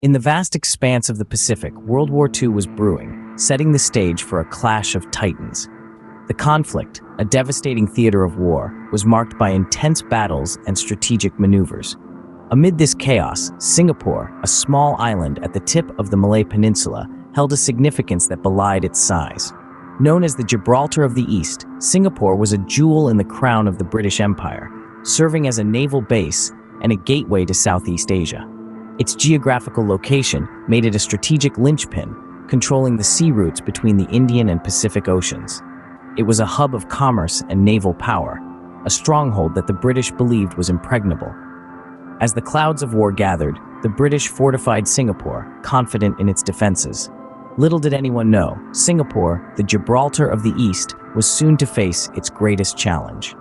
In the vast expanse of the Pacific, World War II was brewing, setting the stage for a clash of titans. The conflict, a devastating theater of war, was marked by intense battles and strategic maneuvers. Amid this chaos, Singapore, a small island at the tip of the Malay Peninsula, held a significance that belied its size. Known as the Gibraltar of the East, Singapore was a jewel in the crown of the British Empire, serving as a naval base and a gateway to Southeast Asia. Its geographical location made it a strategic linchpin, controlling the sea routes between the Indian and Pacific Oceans. It was a hub of commerce and naval power, a stronghold that the British believed was impregnable. As the clouds of war gathered, the British fortified Singapore, confident in its defenses. Little did anyone know, Singapore, the Gibraltar of the East, was soon to face its greatest challenge.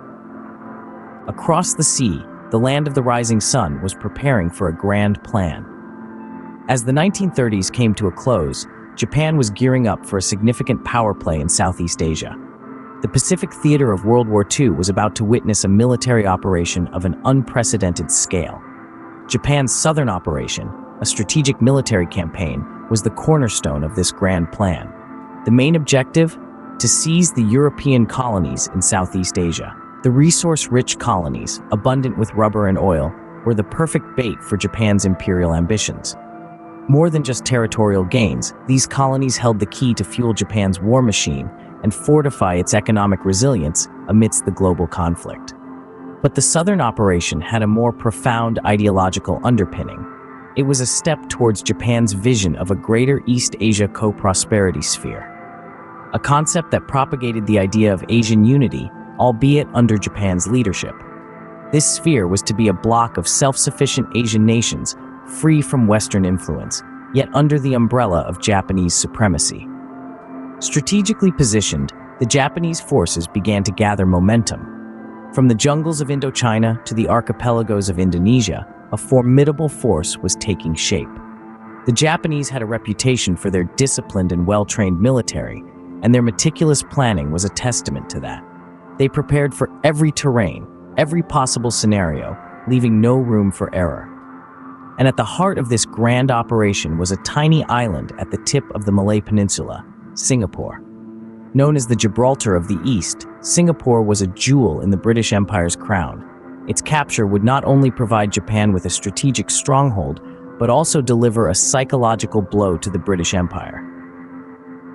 Across the sea, the land of the rising sun was preparing for a grand plan. As the 1930s came to a close, Japan was gearing up for a significant power play in Southeast Asia. The Pacific theater of World War II was about to witness a military operation of an unprecedented scale. Japan's Southern Operation, a strategic military campaign, was the cornerstone of this grand plan. The main objective? To seize the European colonies in Southeast Asia. The resource-rich colonies, abundant with rubber and oil, were the perfect bait for Japan's imperial ambitions. More than just territorial gains, these colonies held the key to fuel Japan's war machine and fortify its economic resilience amidst the global conflict. But the Southern Operation had a more profound ideological underpinning. It was a step towards Japan's vision of a greater East Asia co-prosperity sphere, a concept that propagated the idea of Asian unity, albeit under Japan's leadership. This sphere was to be a bloc of self-sufficient Asian nations, free from Western influence, yet under the umbrella of Japanese supremacy. Strategically positioned, the Japanese forces began to gather momentum. From the jungles of Indochina to the archipelagos of Indonesia, a formidable force was taking shape. The Japanese had a reputation for their disciplined and well-trained military, and their meticulous planning was a testament to that. They prepared for every terrain, every possible scenario, leaving no room for error. And at the heart of this grand operation was a tiny island at the tip of the Malay Peninsula, Singapore. Known as the Gibraltar of the East, Singapore was a jewel in the British Empire's crown. Its capture would not only provide Japan with a strategic stronghold, but also deliver a psychological blow to the British Empire.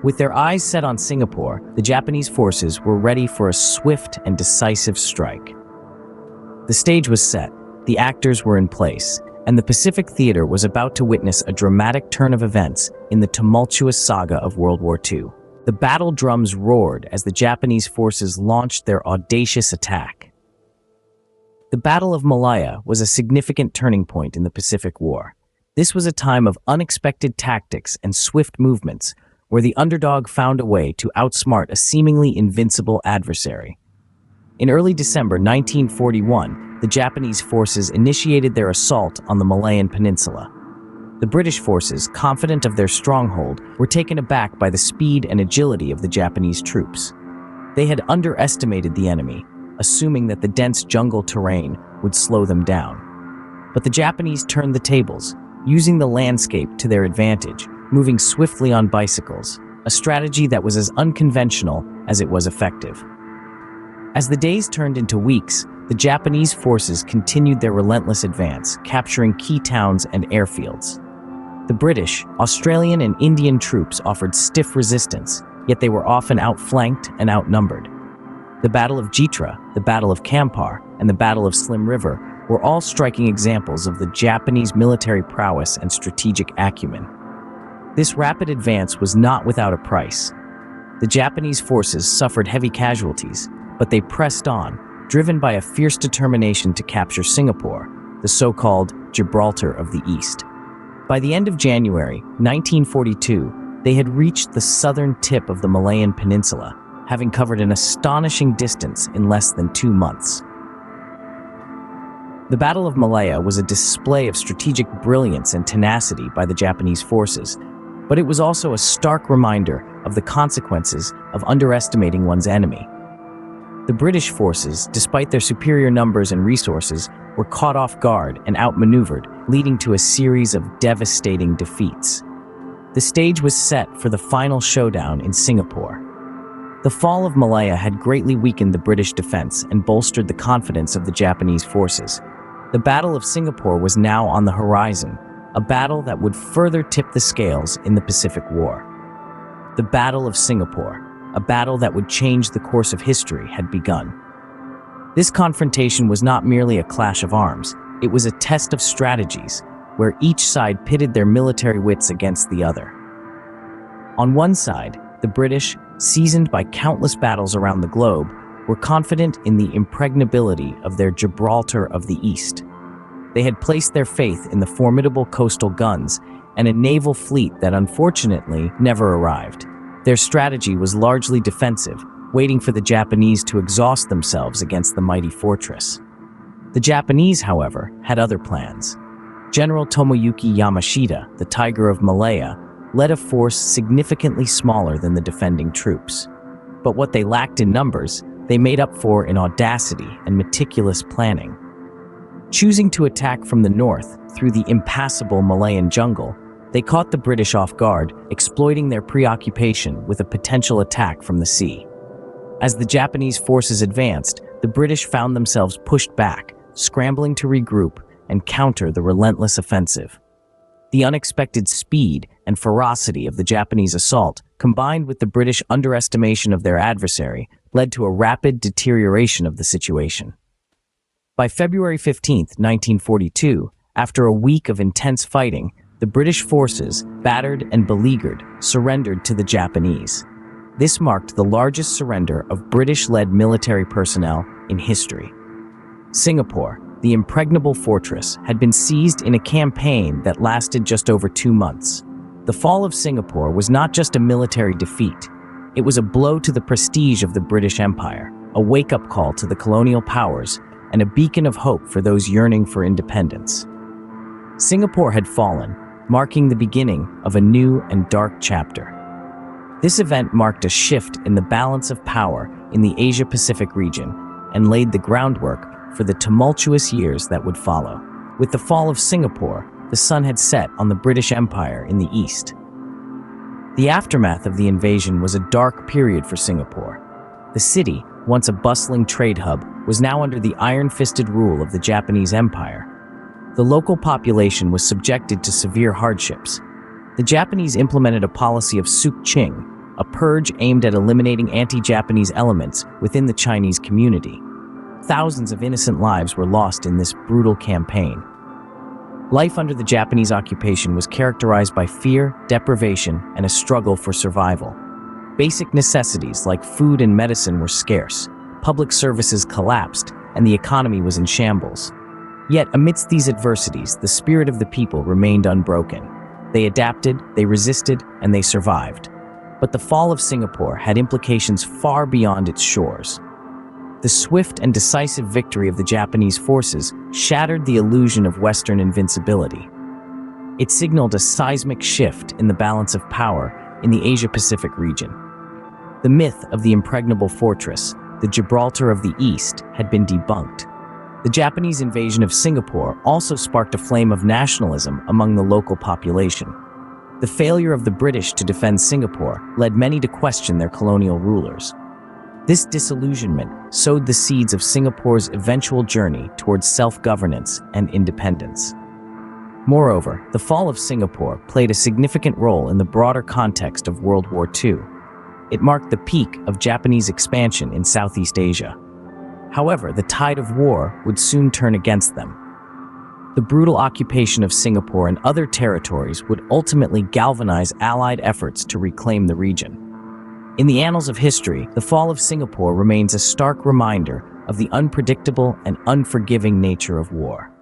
With their eyes set on Singapore, the Japanese forces were ready for a swift and decisive strike. The stage was set, the actors were in place, and the Pacific theater was about to witness a dramatic turn of events in the tumultuous saga of World War II. The battle drums roared as the Japanese forces launched their audacious attack. The Battle of Malaya was a significant turning point in the Pacific War. This was a time of unexpected tactics and swift movements, where the underdog found a way to outsmart a seemingly invincible adversary. In early December 1941, the Japanese forces initiated their assault on the Malayan Peninsula. The British forces, confident of their stronghold, were taken aback by the speed and agility of the Japanese troops. They had underestimated the enemy, assuming that the dense jungle terrain would slow them down. But the Japanese turned the tables, using the landscape to their advantage, moving swiftly on bicycles, a strategy that was as unconventional as it was effective. As the days turned into weeks, the Japanese forces continued their relentless advance, capturing key towns and airfields. The British, Australian, and Indian troops offered stiff resistance, yet they were often outflanked and outnumbered. The Battle of Jitra, the Battle of Kampar, and the Battle of Slim River were all striking examples of the Japanese military prowess and strategic acumen. This rapid advance was not without a price. The Japanese forces suffered heavy casualties, but they pressed on, driven by a fierce determination to capture Singapore, the so-called Gibraltar of the East. By the end of January 1942, they had reached the southern tip of the Malayan Peninsula, having covered an astonishing distance in less than 2 months. The Battle of Malaya was a display of strategic brilliance and tenacity by the Japanese forces, but it was also a stark reminder of the consequences of underestimating one's enemy. The British forces, despite their superior numbers and resources, were caught off guard and outmaneuvered, leading to a series of devastating defeats. The stage was set for the final showdown in Singapore. The fall of Malaya had greatly weakened the British defense and bolstered the confidence of the Japanese forces. The Battle of Singapore was now on the horizon, a battle that would further tip the scales in the Pacific War. The Battle of Singapore, a battle that would change the course of history, had begun. This confrontation was not merely a clash of arms, it was a test of strategies, where each side pitted their military wits against the other. On one side, the British, seasoned by countless battles around the globe, were confident in the impregnability of their Gibraltar of the East. They had placed their faith in the formidable coastal guns and a naval fleet that unfortunately never arrived. Their strategy was largely defensive, waiting for the Japanese to exhaust themselves against the mighty fortress. The Japanese, however, had other plans. General Tomoyuki Yamashita, the Tiger of Malaya, led a force significantly smaller than the defending troops. But what they lacked in numbers, they made up for in audacity and meticulous planning. Choosing to attack from the north through the impassable Malayan jungle, they caught the British off guard, exploiting their preoccupation with a potential attack from the sea. As the Japanese forces advanced, the British found themselves pushed back, scrambling to regroup and counter the relentless offensive. The unexpected speed and ferocity of the Japanese assault, combined with the British underestimation of their adversary, led to a rapid deterioration of the situation. By February 15, 1942, after a week of intense fighting, the British forces, battered and beleaguered, surrendered to the Japanese. This marked the largest surrender of British-led military personnel in history. Singapore, the impregnable fortress, had been seized in a campaign that lasted just over 2 months. The fall of Singapore was not just a military defeat. It was a blow to the prestige of the British Empire, a wake-up call to the colonial powers, and a beacon of hope for those yearning for independence. Singapore had fallen, marking the beginning of a new and dark chapter. This event marked a shift in the balance of power in the Asia-Pacific region and laid the groundwork for the tumultuous years that would follow. With the fall of Singapore, the sun had set on the British Empire in the east. The aftermath of the invasion was a dark period for Singapore. The city, once a bustling trade hub, was now under the iron-fisted rule of the Japanese Empire. The local population was subjected to severe hardships. The Japanese implemented a policy of suk-ching, a purge aimed at eliminating anti-Japanese elements within the Chinese community. Thousands of innocent lives were lost in this brutal campaign. Life under the Japanese occupation was characterized by fear, deprivation, and a struggle for survival. Basic necessities like food and medicine were scarce, public services collapsed, and the economy was in shambles. Yet, amidst these adversities, the spirit of the people remained unbroken. They adapted, they resisted, and they survived. But the fall of Singapore had implications far beyond its shores. The swift and decisive victory of the Japanese forces shattered the illusion of Western invincibility. It signaled a seismic shift in the balance of power in the Asia-Pacific region. The myth of the impregnable fortress, the Gibraltar of the East, had been debunked. The Japanese invasion of Singapore also sparked a flame of nationalism among the local population. The failure of the British to defend Singapore led many to question their colonial rulers. This disillusionment sowed the seeds of Singapore's eventual journey towards self-governance and independence. Moreover, the fall of Singapore played a significant role in the broader context of World War II. It marked the peak of Japanese expansion in Southeast Asia. However, the tide of war would soon turn against them. The brutal occupation of Singapore and other territories would ultimately galvanize Allied efforts to reclaim the region. In the annals of history, the fall of Singapore remains a stark reminder of the unpredictable and unforgiving nature of war.